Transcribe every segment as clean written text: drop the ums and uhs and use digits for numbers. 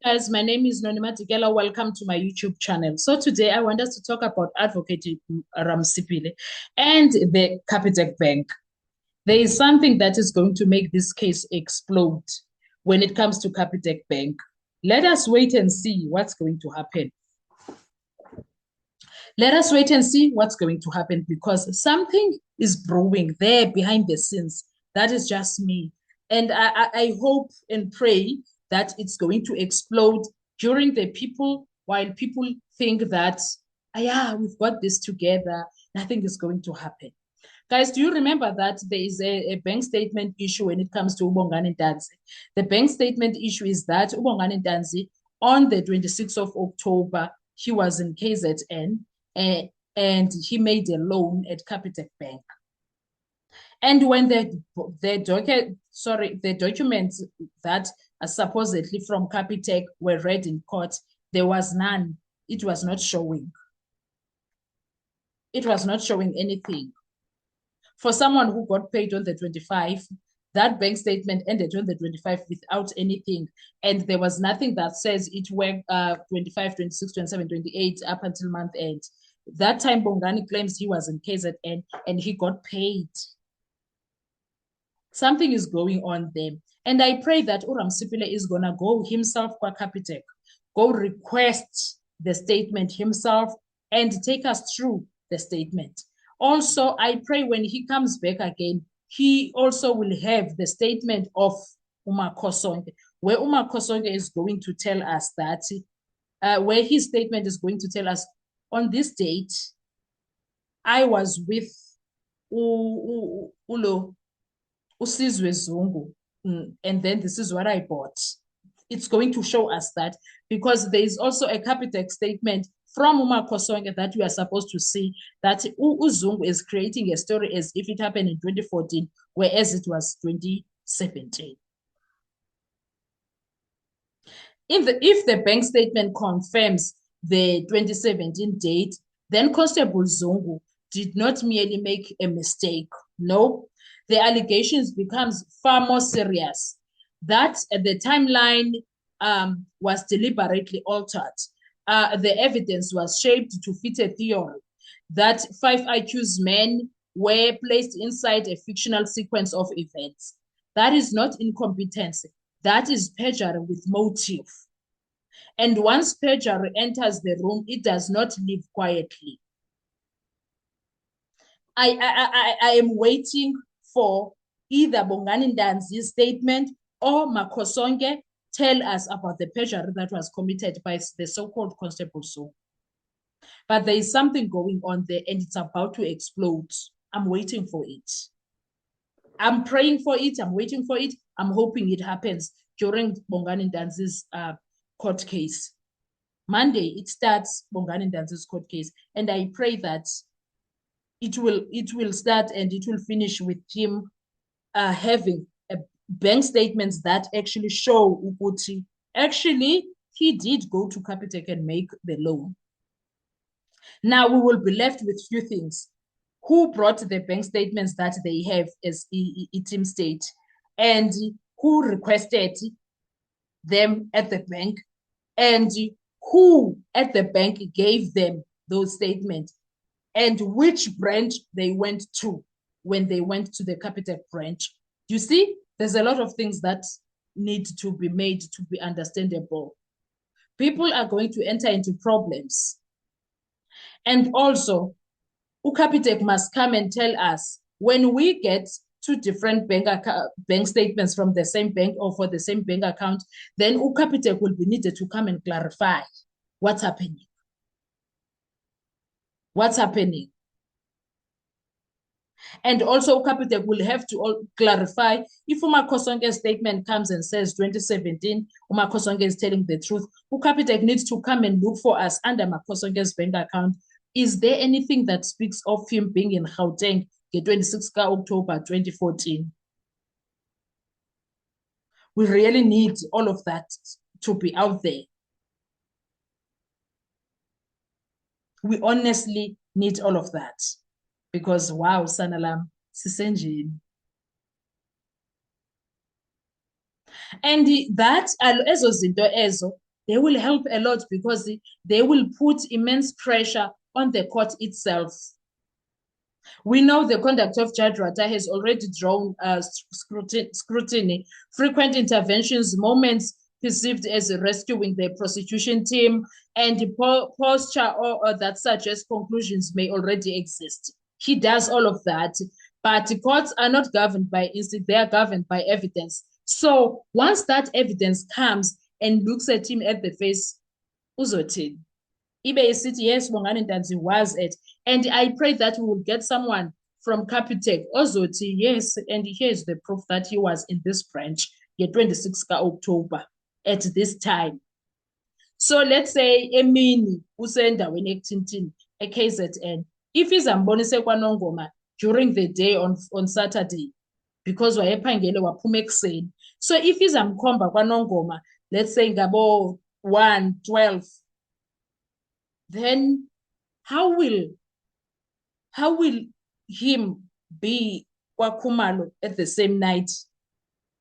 Guys, my name is Nonima Tigela. Welcome to my YouTube channel. So today I want us to talk about Advocate Ramsipile and the Capitec Bank. There is something that is going to make this case explode when it comes to Capitec Bank. Let us wait and see what's going to happen. Let us wait and see what's going to happen because something is brewing there behind the scenes. That is just me. And I hope and pray that it's going to explode during the people, while people think that, yeah, we've got this together. Nothing is going to happen. Guys, do you remember that there is a bank statement issue when it comes to Ubongani Ntanzi? The bank statement issue is that Ubongani Ntanzi, on the 26th of October, he was in KZN and he made a loan at Capitec Bank. And when the documents that are supposedly from Capitec were read in court, there was none. It was not showing. It was not showing anything. For someone who got paid on the 25th, that bank statement ended on the 25th without anything. And there was nothing that says it went 25, 26, 27, 28 up until month end. That time, Bongani claims he was in KZN and he got paid. Something is going on there. And I pray that Ramsipile is going to go himself kwa Capitec, go request the statement himself and take us through the statement. Also, I pray when he comes back again, he also will have the statement of Umakosonke, where Umakosonke is going to tell us that, where his statement is going to tell us, on this date, I was with Ulo Usizwe Zungu, and then this is what I bought. It's going to show us that, because there is also a Capitec statement from Umakosonke that we are supposed to see, that Uzungu is creating a story as if it happened in 2014, whereas it was 2017. If the bank statement confirms the 2017 date, then Constable Zungu did not merely make a mistake. No, the allegations becomes far more serious. That the timeline was deliberately altered. The evidence was shaped to fit a theory that 5 accused men were placed inside a fictional sequence of events. That is not incompetence. That is perjury with motive. And once perjury enters the room, it does not leave quietly. I am waiting for either Bongani Ntanzi's statement or Makosonke tell us about the perjury that was committed by the so-called Constable Zungu. But there is something going on there and it's about to explode. I'm waiting for it. I'm praying for it. I'm waiting for it. I'm hoping it happens during Bongani Ntanzi's court case. Monday, it starts Bongani Ntanzi's court case. And I pray that it will start and it will finish with him having bank statements that actually show Uguti. Actually, he did go to Capitec and make the loan. Now we will be left with few things. Who brought the bank statements that they have as Itim State, and who requested them at the bank, and who at the bank gave them those statements, and which branch they went to when they went to the Capitec branch. You see, there's a lot of things that need to be made to be understandable. People are going to enter into problems. And also, Capitec must come and tell us, when we get two different bank statements from the same bank or for the same bank account, then Capitec will be needed to come and clarify what's happening. What's happening? And also, Capitec will have to clarify if Umakosonke's statement comes and says 2017, Umakosonke is telling the truth. Capitec needs to come and look for us under Makosonke's bank account. Is there anything that speaks of him being in Gauteng the 26th October 2014? We really need all of that to be out there. We honestly need all of that. Because wow, Sanalam, sisenjini. And that ezo zinto ezo they will help a lot because they will put immense pressure on the court itself. We know the conduct of Judge Ratha has already drawn scrutiny, frequent interventions, moments perceived as rescuing the prosecution team, and the posture or that suggests conclusions may already exist. He does all of that, but the courts are not governed by instinct, they are governed by evidence. So once that evidence comes and looks at him at the face, uzothini? Ibe isithi, yes, Bongani Ntanzi was it. And I pray that we will get someone from Capitec, ozothi, yes, and here's the proof that he was in this branch, the 26th October, at this time. So let's say Emini usendaweni ekuthintini e-KZN. If izambonise kwaNongoma during the day on Saturday, because wayephangele waphuma ekuseni. So if izamkhomba kwaNongoma, let's say ngabo 1:12, then how will him be kwaKhumalo at the same night?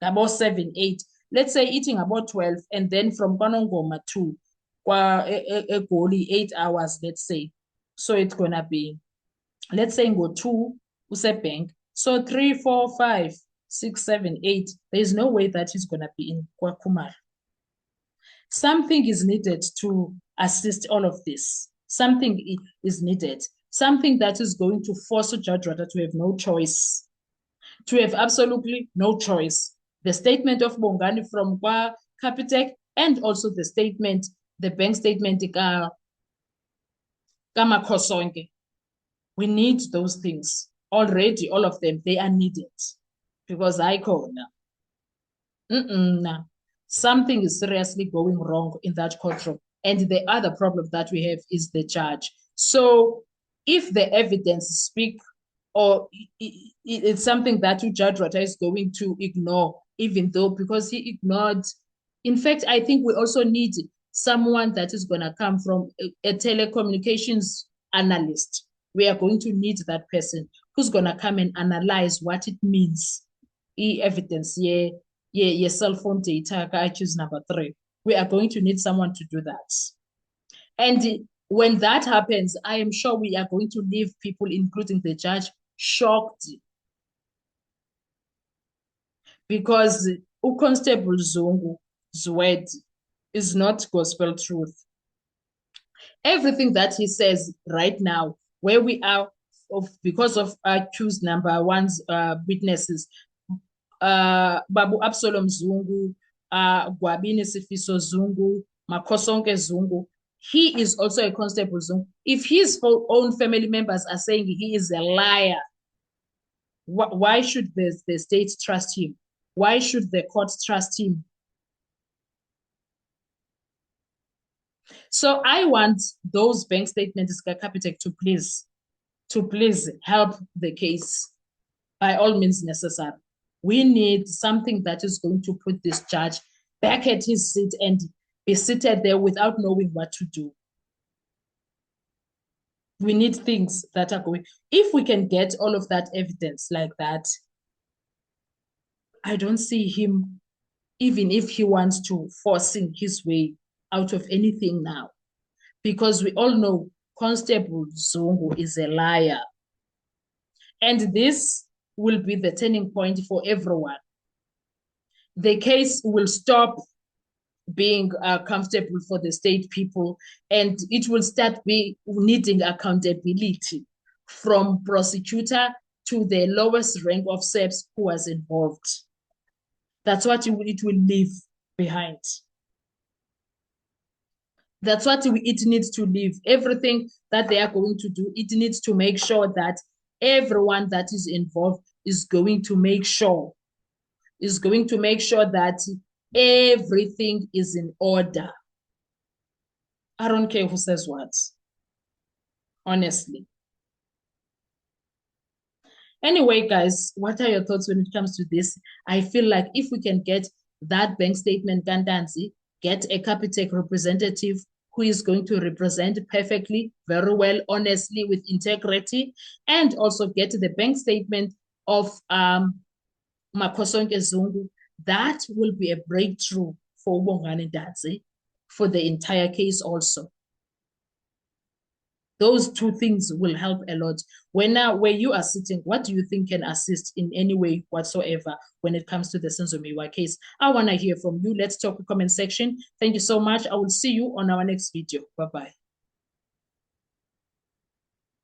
About 7, 8. Let's say eating about 12, and then from KwaNongoma to Egoli 8 hours, let's say. So it's gonna be, let's say go 2 bank. So 3, 4, 5, 6, 7, 8. There's no way that he's gonna be in KwaKhumalo. Something is needed to assist all of this. Something is needed. Something that is going to force Judge Ratha to have no choice. To have absolutely no choice. The statement of Bongani from Capitec and also the statement, the bank statement, Makhosonke. We need those things. Already, all of them, they are needed. Because I call now. Something is seriously going wrong in that courtroom. And the other problem that we have is the judge. So if the evidence speak, or it's something that Judge Ratha is going to ignore, even though because he ignored. In fact, I think we also need someone that is going to come from a telecommunications analyst. We are going to need that person who's going to come and analyze what it means. Evidence, cell phone data, I choose number 3. We are going to need someone to do that. And when that happens, I am sure we are going to leave people, including the judge, shocked. Because Constable Zungu's word is not gospel truth. Everything that he says right now, where we are, because of accused number 1's witnesses, Babu Absalom Zungu, Gwabini Sifiso Zungu, Makhosonke Zungu, he is also a Constable Zungu. If his own family members are saying he is a liar, why should the state trust him? Why should the court trust him? So I want those bank statements, Capitec, to please help the case by all means necessary. We need something that is going to put this judge back at his seat and be seated there without knowing what to do. We need things that are going. If we can get all of that evidence like that, I don't see him, even if he wants to, forcing his way out of anything now. Because we all know Constable Zungu is a liar. And this will be the turning point for everyone. The case will stop being comfortable for the state people, and it will start needing accountability from prosecutor to the lowest rank of SEPs who was involved. That's what it will leave behind. That's what it needs to leave. Everything that they are going to do, it needs to make sure that everyone that is involved is going to make sure that everything is in order. I don't care who says what, honestly. Anyway, guys, what are your thoughts when it comes to this? I feel like if we can get that bank statement, Gandanzi, get a Capitec representative who is going to represent perfectly, very well, honestly, with integrity, and also get the bank statement of Makhosonke Zungu, that will be a breakthrough for Bongani Ntanzi. for the entire case also. Those two things will help a lot. Where you are sitting, what do you think can assist in any way whatsoever when it comes to the Senzo Meyiwa case? I want to hear from you. Let's talk in the comment section. Thank you so much. I will see you on our next video. Bye-bye.